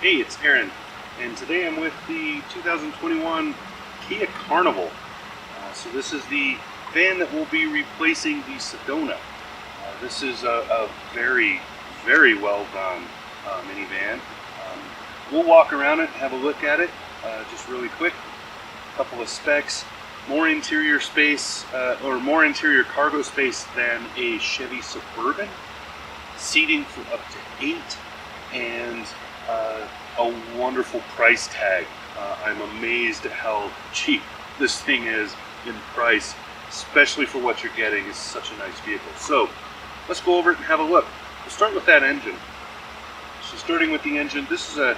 Hey, it's Aaron, and today I'm with the 2021 Kia Carnival. So this is the van that will be replacing the Sedona. This is a very, very well done minivan. We'll walk around it, have a look at it, just really quick. A couple of specs. More interior space, or more interior cargo space than a Chevy Suburban. Seating for up to 8, and a wonderful price tag. I'm amazed at how cheap this thing is in price, especially for what you're getting. It's such a nice vehicle. So let's go over it and have a look. We'll start with that engine. So starting with the engine, this is a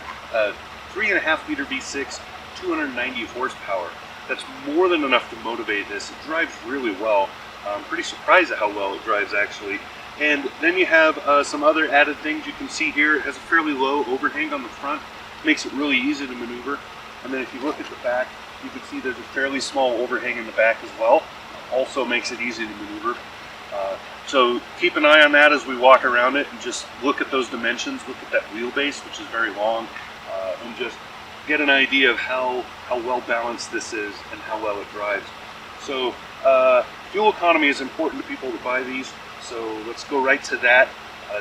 3.5 liter V6, 290 horsepower. That's more than enough to motivate this. It drives really well. I'm pretty surprised at how well it drives, actually. And then you have some other added things you can see here. It has a fairly low overhang on the front, makes it really easy to maneuver. And then if you look at the back, you can see there's a fairly small overhang in the back as well. Also makes it easy to maneuver. So keep an eye on that as we walk around it and just look at those dimensions, look at that wheelbase, which is very long, and just get an idea of how well balanced this is and how well it drives. So fuel economy is important to people to buy these. So let's go right to that.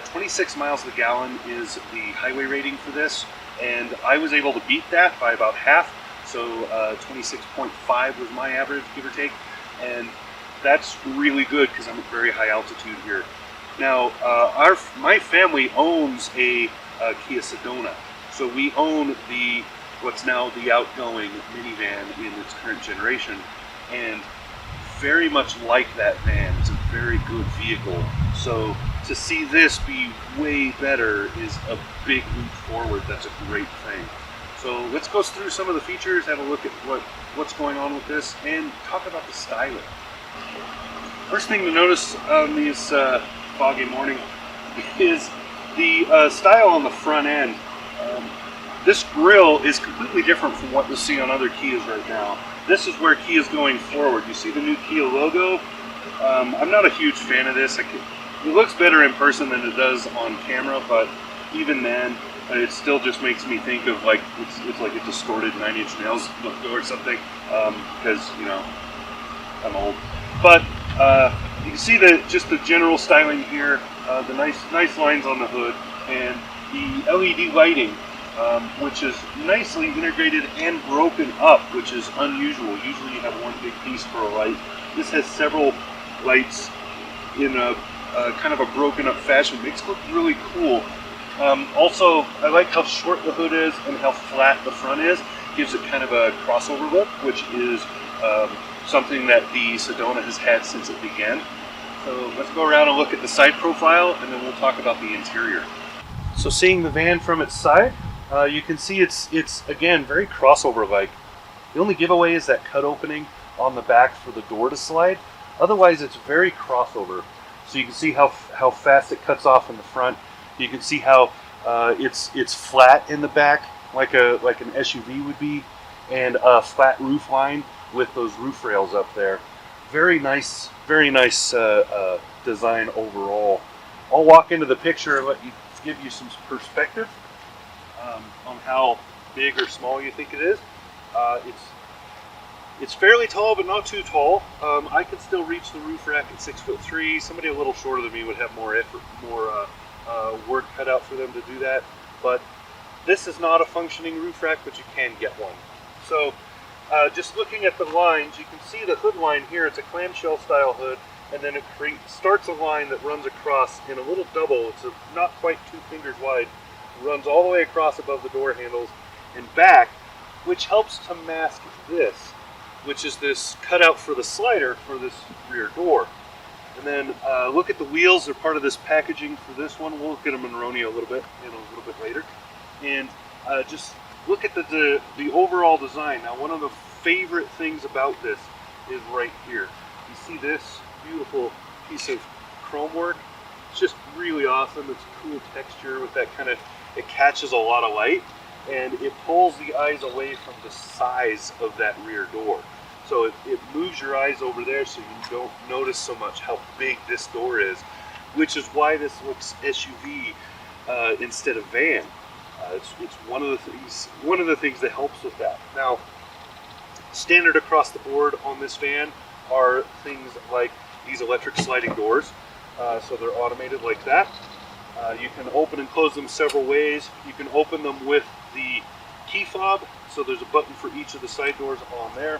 26 miles a gallon is the highway rating for this, and I was able to beat that by about half. So 26.5 was my average, give or take, and that's really good because I'm at very high altitude here. Now, my family owns a Kia Sedona, so we own what's now the outgoing minivan in its current generation, and very much like that van. It's a very good vehicle. So to see this be way better is a big leap forward. That's a great thing. So let's go through some of the features, have a look at what's going on with this, and talk about the styling. First thing to notice on this foggy morning is the style on the front end. This grille is completely different from what you'll see on other Kias right now. This is where Kia's going forward. You see the new Kia logo. I'm not a huge fan of this. It looks better in person than it does on camera, but even then, it still just makes me think of like it's like a distorted 9 Inch Nails logo or something, because I'm old. But you can see just the general styling here, the nice lines on the hood, and the LED lighting, which is nicely integrated and broken up, which is unusual. Usually you have one big piece for a light. This has several lights in a kind of a broken up fashion. Makes it look really cool. Also, I like how short the hood is and how flat the front is. Gives it kind of a crossover look, which is something that the Sedona has had since it began. So let's go around and look at the side profile, and then we'll talk about the interior. So seeing the van from its side, you can see it's again very crossover-like. The only giveaway is that cut opening on the back for the door to slide. Otherwise, it's very crossover. So you can see how fast it cuts off in the front. You can see how it's flat in the back, like an SUV would be, and a flat roof line with those roof rails up there. Very nice design overall. I'll walk into the picture and give you some perspective on how big or small you think it is. It's fairly tall, but not too tall. I can still reach the roof rack at 6'3". Somebody a little shorter than me would have more effort, more work cut out for them to do that. But this is not a functioning roof rack, but you can get one. So just looking at the lines, you can see the hood line here. It's a clamshell style hood, and then it starts a line that runs across in a little double. It's not quite 2 fingers wide. Runs all the way across above the door handles and back, which helps to mask this, which is this cutout for the slider for this rear door. And then look at the wheels. They're part of this packaging for this one. We'll get them in Ronia a little bit later. And just look at the overall design. Now, one of the favorite things about this is right here. You see this beautiful piece of chrome work? It's just really awesome. It's a cool texture with that kind of, it catches a lot of light, and it pulls the eyes away from the size of that rear door. So it moves your eyes over there so you don't notice so much how big this door is, which is why this looks SUV instead of van. It's one of the things that helps with that. Now, standard across the board on this van are things like these electric sliding doors. So they're automated like that. You can open and close them several ways. You can open them with the key fob, so there's a button for each of the side doors on there.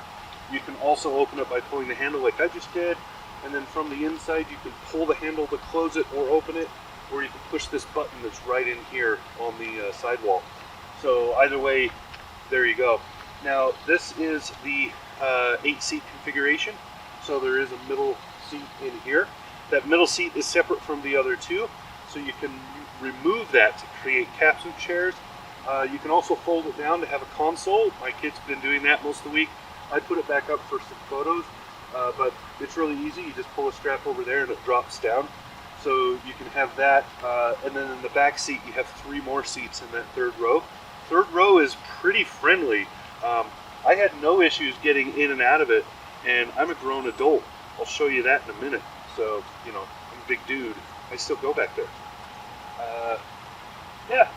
You can also open it by pulling the handle like I just did, and then from the inside you can pull the handle to close it or open it, or you can push this button that's right in here on the sidewall. So either way, there you go. Now this is the 8-seat configuration, so there is a middle seat in here. That middle seat is separate from the other two, so you can remove that to create capsule chairs. You can also fold it down to have a console. My kid's been doing that most of the week. I put it back up for some photos, but it's really easy. You just pull a strap over there and it drops down. So you can have that, and then in the back seat you have 3 more seats in that third row. Third row is pretty friendly. I had no issues getting in and out of it, and I'm a grown adult. I'll show you that in a minute. So, you know, I'm a big dude. I still go back there. Yeah,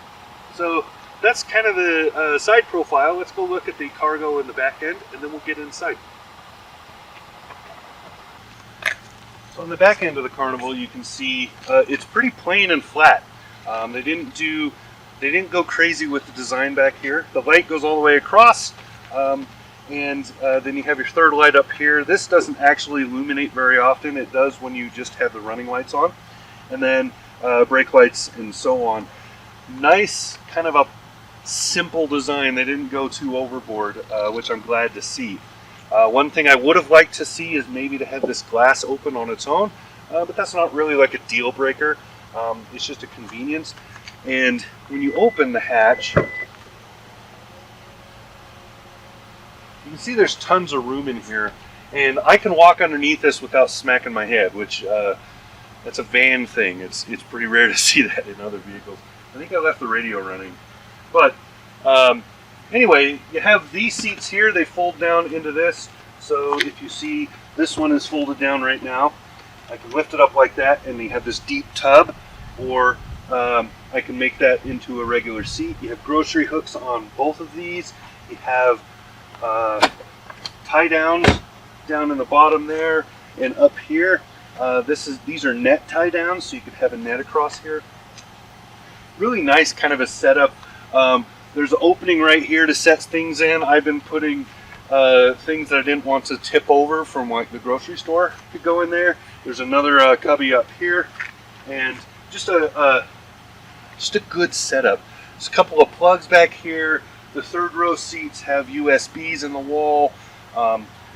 so that's kind of the side profile. Let's go look at the cargo in the back end, and then we'll get inside. So on the back end of the Carnival, you can see it's pretty plain and flat. They didn't go crazy with the design back here. The light goes all the way across, and then you have your third light up here. This doesn't actually illuminate very often. It does when you just have the running lights on, and then brake lights and so on. Nice, kind of a simple design. They didn't go too overboard, which I'm glad to see. One thing I would have liked to see is maybe to have this glass open on its own, but that's not really like a deal breaker. It's just a convenience. And when you open the hatch, you can see there's tons of room in here, and I can walk underneath this without smacking my head, which that's a van thing. It's pretty rare to see that in other vehicles. I think I left the radio running. But anyway, you have these seats here. They fold down into this. So if you see, this one is folded down right now. I can lift it up like that, and you have this deep tub, or I can make that into a regular seat. You have grocery hooks on both of these. You have tie downs down in the bottom there, and up here. These are net tie downs, so you could have a net across here. Really nice kind of a setup. There's an opening right here to set things in. I've been putting things that I didn't want to tip over from like the grocery store could go in there. There's another cubby up here, and just a good setup. There's a couple of plugs back here. The third row seats have USBs in the wall.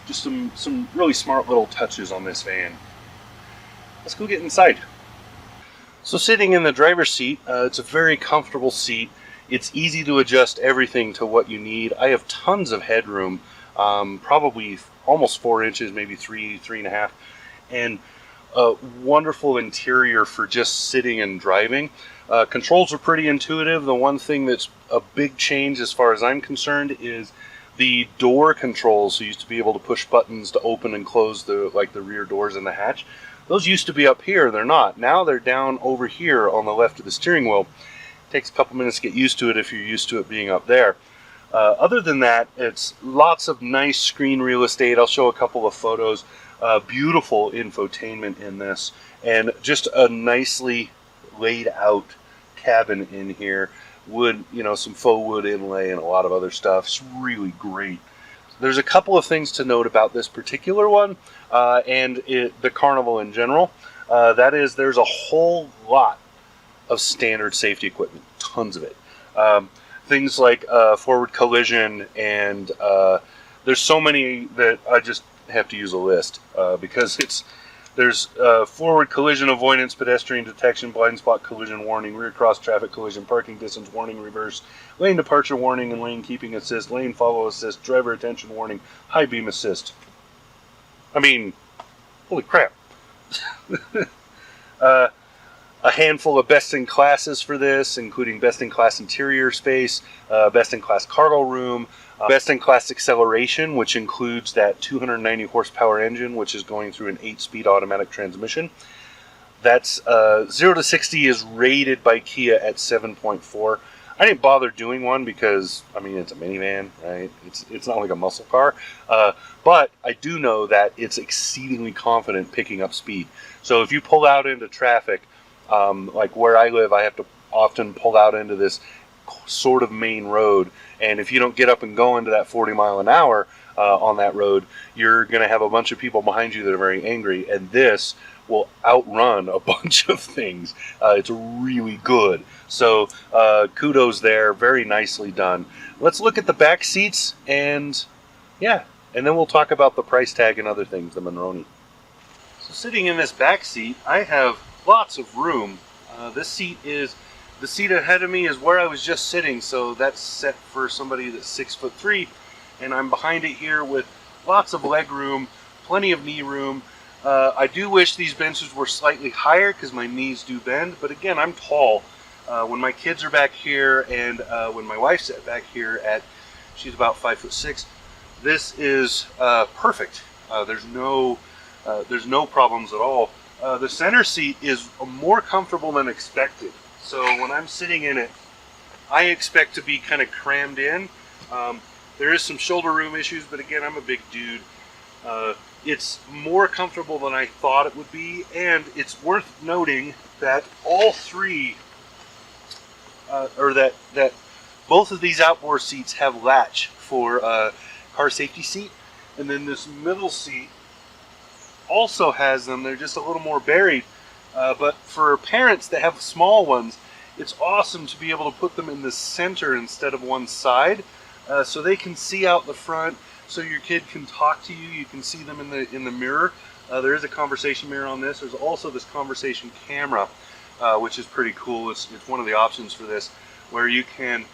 Just some really smart little touches on this van. Let's go get inside. So sitting in the driver's seat, it's a very comfortable seat. It's easy to adjust everything to what you need. I have tons of headroom, probably almost 4 inches, maybe 3.5, and a wonderful interior for just sitting and driving. Controls are pretty intuitive. The one thing that's a big change as far as I'm concerned is the door controls. So you used to be able to push buttons to open and close the rear doors in the hatch. Those used to be up here. They're not. Now they're down over here on the left of the steering wheel. It takes a couple minutes to get used to it if you're used to it being up there. Other than that, it's lots of nice screen real estate. I'll show a couple of photos. Beautiful infotainment in this, and just a nicely laid out cabin in here. Wood, some faux wood inlay and a lot of other stuff. It's really great. There's a couple of things to note about this particular one, and the Carnival in general. That is, there's a whole lot of standard safety equipment, tons of it. Things like forward collision, and there's so many that I just have to use a list because there's forward collision avoidance, pedestrian detection, blind spot collision warning, rear cross traffic collision, parking distance warning, reverse, lane departure warning, and lane keeping assist, lane follow assist, driver attention warning, high beam assist. I mean, holy crap. A handful of best-in-classes for this, including best-in-class interior space, best-in-class cargo room, best-in-class acceleration, which includes that 290 horsepower engine, which is going through an 8-speed automatic transmission. That's 0 to 60 is rated by Kia at 7.4. I didn't bother doing one because, I mean, it's a minivan, right? It's not like a muscle car. But I do know that it's exceedingly confident picking up speed. So if you pull out into traffic, like where I live, I have to often pull out into this sort of main road. And if you don't get up and go into that 40 mile an hour on that road, you're going to have a bunch of people behind you that are very angry. And this will outrun a bunch of things. It's really good. So kudos there. Very nicely done. Let's look at the back seats and yeah, and then we'll talk about the price tag and other things, the Monroney. So sitting in this back seat, I have lots of room. This seat is, the seat ahead of me is where I was just sitting, so that's set for somebody that's 6'3", and I'm behind it here with lots of leg room, plenty of knee room. I do wish these benches were slightly higher because my knees do bend, but again, I'm tall. When my kids are back here and when my wife's back here she's about 5'6", this is perfect. There's no problems at all. The center seat is more comfortable than expected. So when I'm sitting in it, I expect to be kind of crammed in. There is some shoulder room issues, but again, I'm a big dude. It's more comfortable than I thought it would be, and it's worth noting that all three, that both of these outboard seats have latch for car safety seat, and then this middle seat also has them. They're just a little more buried, but for parents that have small ones, it's awesome to be able to put them in the center instead of one side, so they can see out the front, so your kid can talk to you. You can see them in the mirror. There is a conversation mirror on this. There's also this conversation camera, which is pretty cool. It's one of the options for this, where you can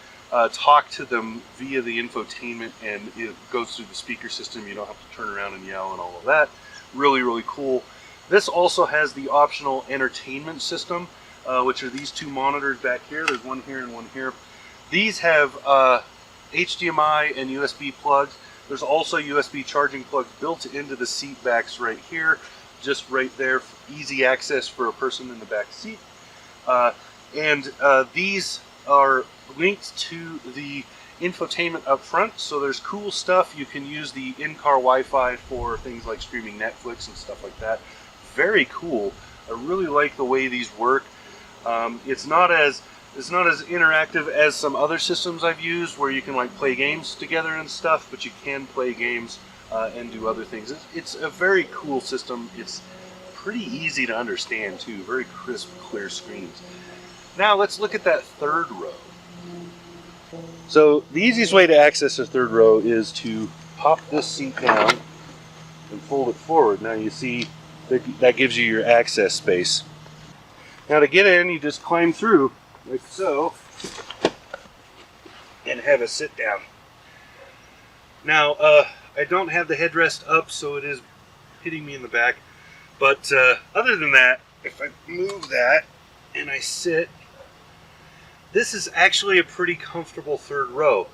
talk to them via the infotainment, and it goes through the speaker system. You don't have to turn around and yell and all of that. Really, really cool. This also has the optional entertainment system, which are these two monitors back here. There's one here and one here. These have HDMI and USB plugs. There's also USB charging plugs built into the seat backs right here, just right there, easy access for a person in the back seat. These are linked to the infotainment up front, so there's cool stuff. You can use the in-car Wi-Fi for things like streaming Netflix and stuff like that. Very cool. I really like the way these work. It's not as interactive as some other systems I've used where you can like play games together and stuff, but you can play games and do other things. It's a very cool system. It's pretty easy to understand too. Very crisp, clear screens. Now let's look at that third row. So the easiest way to access the third row is to pop this seat down and fold it forward. Now you see that gives you your access space. Now to get in, you just climb through like so and have a sit down. Now I don't have the headrest up, so it is hitting me in the back, but other than that, if I move that and I sit, this is actually a pretty comfortable third row.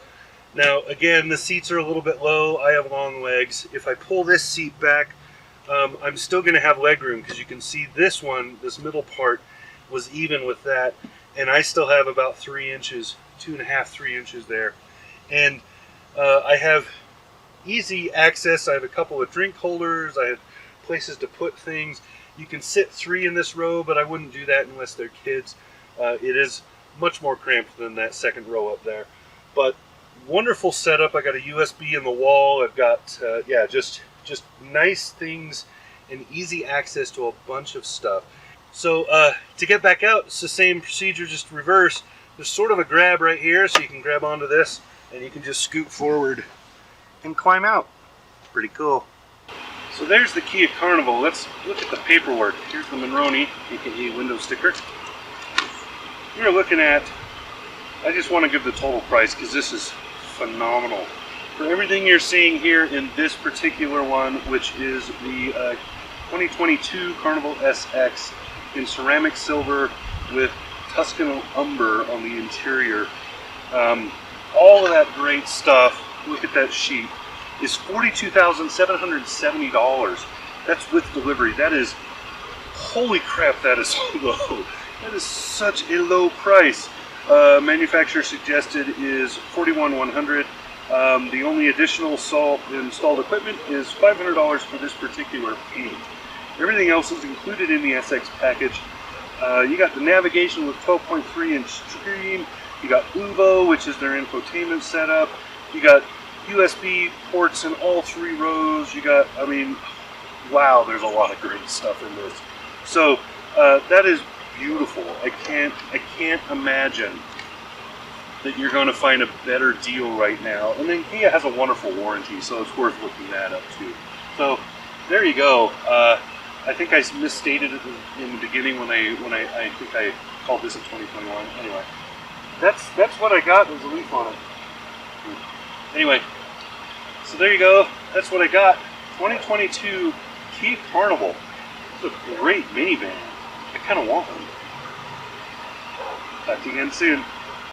Now again, the seats are a little bit low. I have long legs. If I pull this seat back, I'm still going to have leg room, because you can see this one, this middle part was even with that, and I still have about 3 inches, 2.5, 3 inches there. And I have easy access. I have a couple of drink holders. I have places to put things. You can sit 3 in this row, but I wouldn't do that unless they're kids. It is much more cramped than that second row up there. But wonderful setup. I got a USB in the wall. I've got, just nice things and easy access to a bunch of stuff. So to get back out, it's the same procedure, just reverse. There's sort of a grab right here, so you can grab onto this and you can just scoot forward and climb out. Pretty cool. So there's the Kia Carnival. Let's look at the paperwork. Here's the Monroney, aka window sticker. You're looking at, I just want to give the total price because this is phenomenal. For everything you're seeing here in this particular one, which is the 2022 Carnival SX in ceramic silver with Tuscan umber on the interior, all of that great stuff, look at that sheet, is $42,770. That's with delivery. That is, holy crap, that is so low. That is such a low price. Manufacturer suggested is $41,100. The only additional installed equipment is $500 for this particular paint. Everything else is included in the SX package. You got the navigation with 12.3-inch screen. You got UVO, which is their infotainment setup. You got USB ports in all 3 rows. You got, I mean, wow, there's a lot of great stuff in this. So that is beautiful. I can't imagine that you're going to find a better deal right now. And then Kia has a wonderful warranty, so it's worth looking that up too. So there you go. I think I misstated it in the beginning when I think I called this a 2021. Anyway, that's what I got. There's a leaf on it. Anyway, so there you go. That's what I got. 2022 Kia Carnival. It's a great minivan. I kind of want one. Talk to you again soon.